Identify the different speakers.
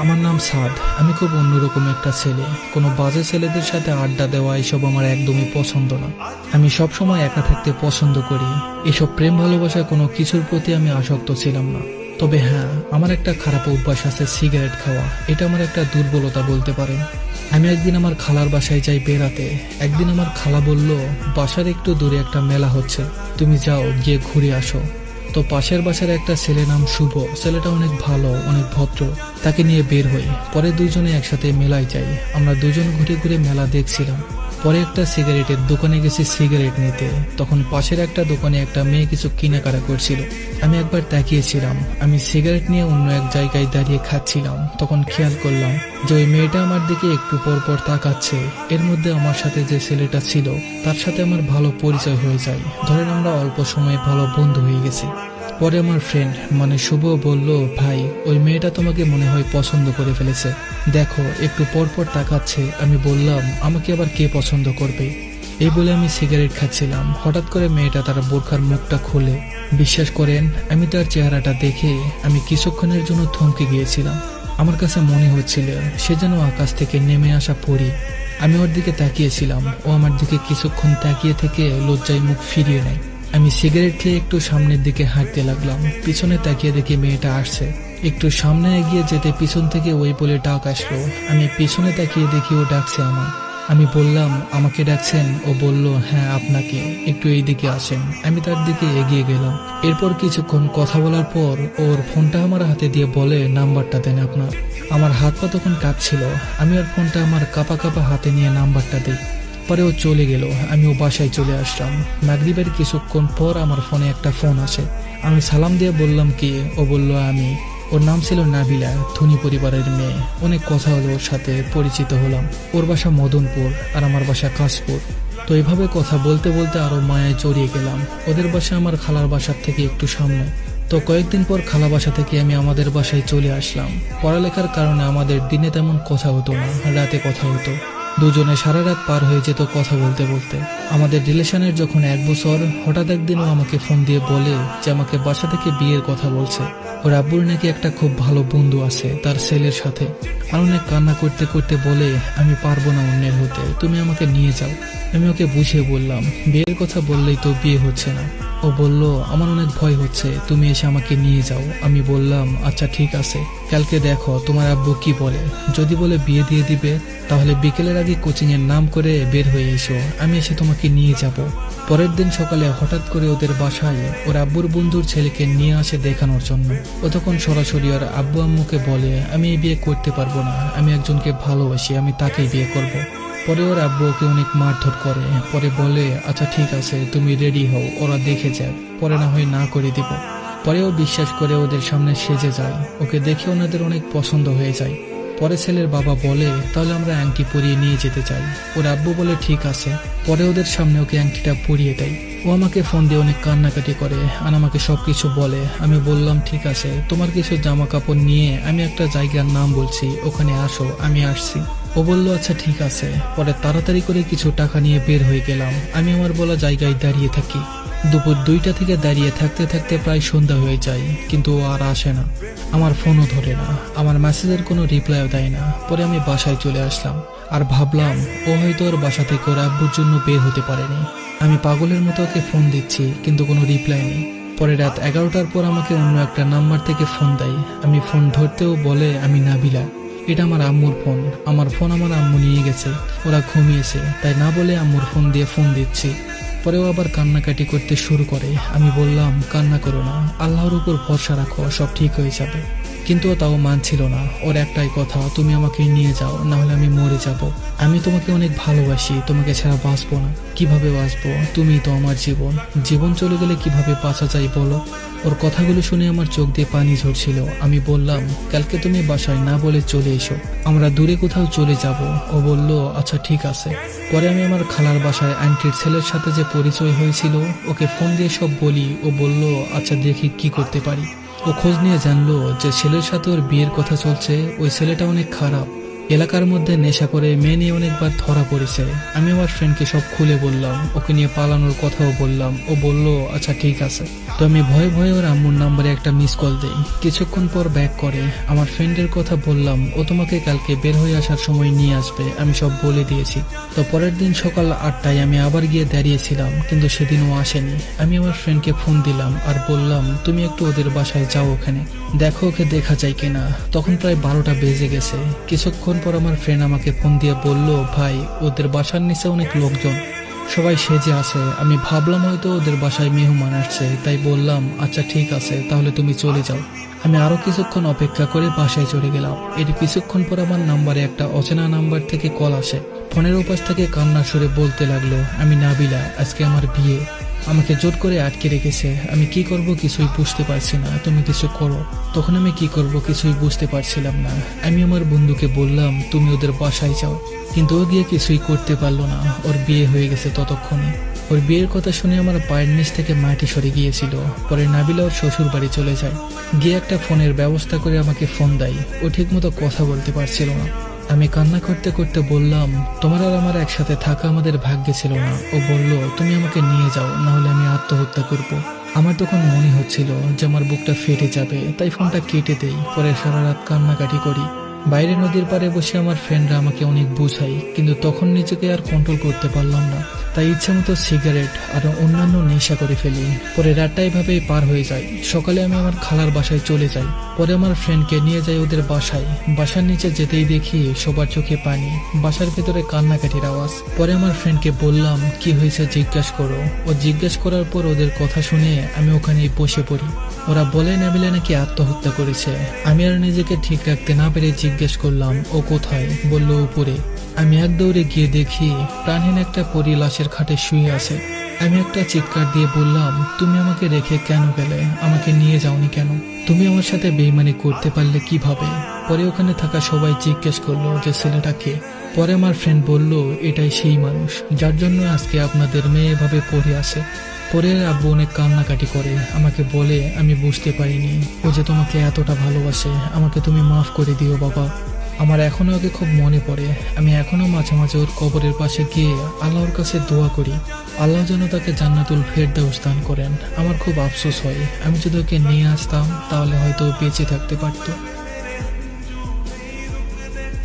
Speaker 1: আমার নাম সাদ। আমি খুব অন্যরকম একটা ছেলে। কোনো বাজে ছেলেদের সাথে আড্ডা দেওয়া এসব আমার একদমই পছন্দ না। আমি সব সময় একা থাকতে পছন্দ করি। এসব প্রেম ভালোবাসা কোনো কিছুর প্রতি আমি আসক্ত ছিলাম না। তবে হ্যাঁ, আমার একটা খারাপ অভ্যাস আছে, সিগারেট খাওয়া। এটা আমার একটা দুর্বলতা বলতে পারেন। আমি একদিন আমার খালার বাসায় যাই বেড়াতে। একদিন আমার খালা বলল, বাসার একটু দূরে একটা মেলা হচ্ছে, তুমি যাও, গিয়ে ঘুরে আসো। তো পাশের বাসার একটা ছেলে নাম শুভ, ছেলেটা অনেক ভালো, অনেক ভদ্র। তাকে নিয়ে বের হই। পরে দুজনে একসাথে মেলায় যাই। আমরা দুজন ঘুরে ঘুরে মেলা দেখছিলাম। পরে একটা সিগারেটের দোকানে গেছি সিগারেট নিতে। তখন পাশের একটা দোকানে একটা মেয়ে কিছু কেনাকাটা করছিল। আমি একবার তাকিয়েছিলাম। আমি সিগারেট নিয়ে অন্য এক জায়গায় দাঁড়িয়ে খাচ্ছিলাম। তখন খেয়াল করলাম যে ওই মেয়েটা আমার দিকে একটু পর পর তাকাচ্ছে। এর মধ্যে আমার সাথে যে ছেলেটা ছিল তার সাথে আমার ভালো পরিচয় হয়ে যায়। ধরেন আমরা অল্প সময়ে ভালো বন্ধু হয়ে গেছি। পরে আমার ফ্রেন্ড মানে শুভ বলল, ভাই, ওই মেয়েটা তোমাকে মনে হয় পছন্দ করে ফেলেছে, দেখো একটু পর পর তাকাচ্ছে। আমি বললাম, আমাকে আবার কে পছন্দ করবে? এই বলে আমি সিগারেট খাচ্ছিলাম। হঠাৎ করে মেয়েটা তার বোরখার মুখটা খুলে। বিশ্বাস করেন, আমি তার চেহারাটা দেখে আমি কিছুক্ষণের জন্য থমকে গিয়েছিলাম। আমার কাছে মনে হচ্ছিল সে যেন আকাশ থেকে নেমে আসা পরী। আমি ওর দিকে তাকিয়েছিলাম। ও আমার দিকে কিছুক্ষণ তাকিয়ে থেকে লজ্জায় মুখ ফিরিয়ে নেয়। আমি সিগারেট খেয়ে একটু সামনের দিকে হাঁটতে লাগলাম। পিছনে তাকিয়ে দেখি মেয়েটা আসছে। একটু সামনে এগিয়ে যেতে পিছন থেকে ওই বলে ডাক আসলো। আমি পিছনে তাকিয়ে দেখি ও ডাকছে আমার। আমি বললাম, আমাকে ডাকছেন? ও বলল, হ্যাঁ আপনাকে, একটু এই দিকে আসেন। আমি তার দিকে এগিয়ে গেলাম। এরপর কিছুক্ষণ কথা বলার পর ওর ফোনটা আমার হাতে দিয়ে বলে, নাম্বারটা দেন আপনার। আমার হাত পা তখন কাঁপছিল। আমি ওর ফোনটা আমার কাঁপা কাঁপা হাতে নিয়ে নাম্বারটা দিই। পরে ও চলে গেল। আমি ও বাসায় চলে আসলাম। মাগরিবের কিছুক্ষণ পর আমার ফোনে একটা ফোন আসে। আমি সালাম দিয়ে বললাম, কি? ও বলল, আমি। ওর নাম ছিল নাবিলা, ধনী পরিবারের মেয়ে। অনেক কথা হলো, ওর সাথে পরিচিত হলাম। ওর বাসা মদনপুর আর আমার বাসা কাশপুর। তো এভাবে কথা বলতে বলতে আরো মায়ায় জড়িয়ে গেলাম। ওদের বাসা আমার খালার বাসার থেকে একটু সামনে। তো কয়েকদিন পর খালা বাসা থেকে আমি আমাদের বাসায় চলে আসলাম। পড়ালেখার কারণে আমাদের দিনে তেমন কথা হতো না, রাতে কথা হতো। দুজনে সারা রাত পার হয়ে যেত কথা বলতে বলতে। আমাদের রিলেশনের যখন 1 বছর, হঠাৎ একদিন ও আমাকে ফোন দিয়ে বলে যে আমাকে বাসা থেকে বিয়ের কথা বলছে। ওর আব্বুর নাকি একটা খুব ভালো বন্ধু আছে তার ছেলের সাথে। আর অনেক কান্না করতে করতে বলে, আমি পারবো না অন্যের হতে, তুমি আমাকে নিয়ে যাও। আমি ওকে বুঝিয়ে বললাম, বিয়ের কথা বললেই তো বিয়ে হচ্ছে না। ও বলল, আমার অনেক ভয় হচ্ছে, তুমি এসে আমাকে নিয়ে যাও। আমি বললাম, আচ্ছা ঠিক আছে, কালকে দেখো তোমার আব্বু কি বলে। যদি বলে বিয়ে দিয়ে দিবে, তাহলে বিকেলের আগে কোচিং এর নাম করে বের হয়ে এসো, আমি এসে তোমাকে নিয়ে যাব। পরের দিন সকালে হঠাৎ করে ওদের বাসায় ওর আব্বুর বন্ধুর ছেলেকে নিয়ে আসে দেখানোর জন্য। ও তখন সরাসরি ওর আব্বু আম্মুকে বলে, আমি এই বিয়ে করতে পারবো না, আমি একজনকে ভালোবাসি, আমি তাকেই বিয়ে করব। পরে ওর আব্বু ওকে অনেক মারধর করে। পরে বলে, আচ্ছা ঠিক আছে, তুমি রেডি হও, ওরা দেখে যাক, পরে না হয় না করে দিব। পরেও বিশ্বাস করে ওদের সামনে সেজে যায়। ওকে দেখে ওনাদের অনেক পছন্দ হয়ে যায়। পরে ছেলের বাবা বলে, তাহলে আমরা আংটি পরিয়ে নিয়ে যেতে চাই। ওর আব্বু বলে, ঠিক আছে। পরে ওদের সামনে ওকে আংটিটা পরিয়ে দেয়। ও আমাকে ফোন দিয়ে অনেক কান্নাকাটি করে আর আমাকে সবকিছু বলে। আমি বললাম, ঠিক আছে, তোমার কিছু জামা কাপড় নিয়ে আমি একটা জায়গার নাম বলছি, ওখানে আসো, আমি আসছি। ও বলল, আচ্ছা ঠিক আছে। পরে তাড়াতাড়ি করে কিছু টাকা নিয়ে বের হয়ে গেলাম। আমি আমার বলা জায়গায় দাঁড়িয়ে থাকি। দুপুর 2টা থেকে দাঁড়িয়ে থাকতে থাকতে প্রায় সন্ধ্যা হয়ে যায়, কিন্তু ও আর আসে না। আমার ফোনও ধরে না, আমার মেসেজের কোনো রিপ্লাইও দেয় না। পরে আমি বাসায় চলে আসলাম আর ভাবলাম, ও হয়তো ওর বাসা থেকে ওর আব্বুর জন্য বের হতে পারেনি। আমি পাগলের মতো ওকে ফোন দিচ্ছি, কিন্তু কোনো রিপ্লাই নেই। পরে রাত 11টার পর আমাকে অন্য একটা নাম্বার থেকে ফোন দেয়। আমি ফোন ধরতেও বলে, আমি নাবিলা, এটা আমার আম্মুর ফোন। আমার ফোন আমার আম্মু নিয়ে গেছে, ওরা ঘুমিয়েছে, তাই না বলে আম্মুর ফোন দিয়ে ফোন দিচ্ছি। পরেও আবার কান্নাকাটি করতে শুরু করে। আমি বললাম, কান্না করো না, আল্লাহর উপর ভরসা রাখো, সব ঠিক হয়ে যাবে। কিন্তু ও তাও মানছিল না। ওর একটাই কথা, তুমি আমাকে নিয়ে যাও, না হলে আমি মরে যাব। আমি তোমাকে অনেক ভালোবাসি, তোমাকে ছাড়া বাঁচবো না। কিভাবে বাঁচবো? তুমি তো আমার জীবন। জীবন চলে গেলে কিভাবে বাঁচা যায় বলো? ওর কথাগুলো শুনে আমার চোখ দিয়ে পানি ঝরছিল। আমি বললাম, কালকে তুমি বাসায় না বলে চলে এসো, আমরা দূরে কোথাও চলে যাব। ও বলল, আচ্ছা ঠিক আছে। পরে আমি আমার খালার বাসায় আন্টির ছেলের সাথে যে পরিচয় হয়েছিল ওকে ফোন দিয়ে সব বলি। ও বলল, আচ্ছা দেখি কি করতে পারি। ও খোঁজ নিয়ে জানলো যে ছেলের সাথে ওর বিয়ের কথা চলছে, ওই ছেলেটা অনেক খারাপ। এলাকার মধ্যে নেশা করে মেয়ে নিয়ে অনেকবার ধরা পড়েছে। আমি আমার ফ্রেন্ডকে সব খুলে বললাম, ওকে নিয়ে পালানোর কথাও বললাম। ও বলল আচ্ছা ঠিক আছে। তো আমি ভয়ে ভয়ে ওর আম্মুর নাম্বারে একটা মিস কল দিই। কিছুক্ষণ পর ব্যাক করে। আমার ফ্রেন্ডের কথা বললাম, ও তোমাকে কালকে বের হয়ে আসার সময় নিয়ে আসবে, আমি সব বলে দিয়েছি। তো পরের দিন সকাল 8টায় আমি আবার গিয়ে দাঁড়িয়েছিলাম, কিন্তু সেদিন ও আসেনি। আমি আমার ফ্রেন্ডকে ফোন দিলাম আর বললাম তুমি একটু ওদের বাসায় যাও, ওখানে দেখো ওকে দেখা যায় কিনা। তখন প্রায় 12টা বেজে গেছে। কিছুক্ষণ পর আমার ফ্রেন্ড আমাকে ফোন দিয়ে বলল, ভাই ওদের বাসার নিচে অনেক লোকজন, সবাই সেজে আছে। আমি ভাবলাম হয়তো ওদের বাসায় মেহমান আসছে, তাই বললাম আচ্ছা ঠিক আছে, তাহলে তুমি চলে যাও। আমি আরো কিছুক্ষণ অপেক্ষা করে বাসায় চলে গেলাম। এর কিছুক্ষণ পর আমার নাম্বারে একটা অচেনা নাম্বার থেকে কল আসে। ফোনের উপাস থেকে কান্নার সুরে বলতে লাগলো, আমি নাবিলা, আজকে আমার বিয়ে। আমাকে জোর করে আটকে রেখেছে। আমি কি করব কিছুই বুঝতে পারছি না, তুমি কিছু করো। তখন আমি কি করব কিছুই বুঝতে পারছিলাম না। আমি আমার বন্ধুকে বললাম তুমি ওদের বাসায় যাও, কিন্তু ও গিয়ে কিছুই করতে পারলো না। ওর বিয়ে হয়ে গেছে ততক্ষণে। ওর বিয়ের কথা শুনে আমার পায়ের নিচ থেকে মাটি সরে গিয়েছিল। পরে নাবিলা ওর শ্বশুর বাড়ি চলে যায়। গিয়ে একটা ফোনের ব্যবস্থা করে আমাকে ফোন দেয়। ও ঠিক মতো কথা বলতে পারছিল না। আমি কান্না করতে করতে বললাম, তোমার আর আমার একসাথে থাকা আমাদের ভাগ্যে ছিল না। ও বলল তুমি আমাকে নিয়ে যাও, না হলে আমি আত্মহত্যা করব। আমার তখন মনে হচ্ছিল যে আমার বুকটা ফেটে যাবে, তাই ফোনটা কেটে দেই। পরে সারা রাত কান্নাকাটি করি। বাইরে নদীর পাড়ে বসে আমার ফ্রেন্ডরা আমাকে অনেক বুঝাই, কিন্তু তখন নিজেকে আর কন্ট্রোল করতে পারলাম না। তাই ইচ্ছা মতো সিগারেট আর অন্যান্য নেশা করে ফেলি। পরে রাতটা এভাবেই পার হয়ে যায়। সকালে আমি আমার খালার বাসায় চলে যাই। পরে আমার ফ্রেন্ডকে নিয়ে যাই ওদের বাসায়। বাসার নিচে যেতেই দেখি সবার চোখে পানি, বাসার ভেতরে কান্নাকাটির আওয়াজ। পরে আমার ফ্রেন্ডকে বললাম কি হয়েছে জিজ্ঞাসা করো। ও জিজ্ঞেস করার পর ওদের কথা শুনে আমি ওখানেই বসে পড়ি। ওরা বলে নাবিলা নাকি আত্মহত্যা করেছে। আমি আর নিজেকে ঠিক রাখতে না পেরে জিজ্ঞেস করলাম ও কোথায়। বলল উপরে। আমি এক দৌড়ে গিয়ে দেখি প্রাণহীন একটা পরী লাশের খাটে শুয়ে আছে। আমি একটা চিৎকার দিয়ে বললাম তুমি আমাকে রেখে কেন গেলে, আমাকে নিয়ে যাওনি কেন, তুমি আমার সাথে বেইমানি করতে পারলে কিভাবে। পরে ওখানে থাকা সবাই জিজ্ঞেস করলো যে ছেলেটা কে। পরে আমার ফ্রেন্ড বলল এটাই সেই মানুষ যার জন্য আজকে আপনাদের মেয়ে এভাবে পড়ে আছে। পরে আব্বু অনেক কান্নাকাটি করে। আমাকে বলে আমি বুঝতে পারিনি ও যে তোমাকে এতটা ভালোবাসে, আমাকে তুমি মাফ করে দিও বাবা। আমার এখনো ওকে খুব মনে পড়ে। আমি এখনো মাঝে মাঝে ওর কবরের পাশে গিয়ে আল্লাহর কাছে দোয়া করি, আল্লাহ যেন তাকে জান্নাতুল ফেরদাউস দান করেন। আমার খুব আফসোস হয়, আমি যদি ওকে নিয়ে আসতাম তাহলে হয়তো ও বেঁচে থাকতে পারতো।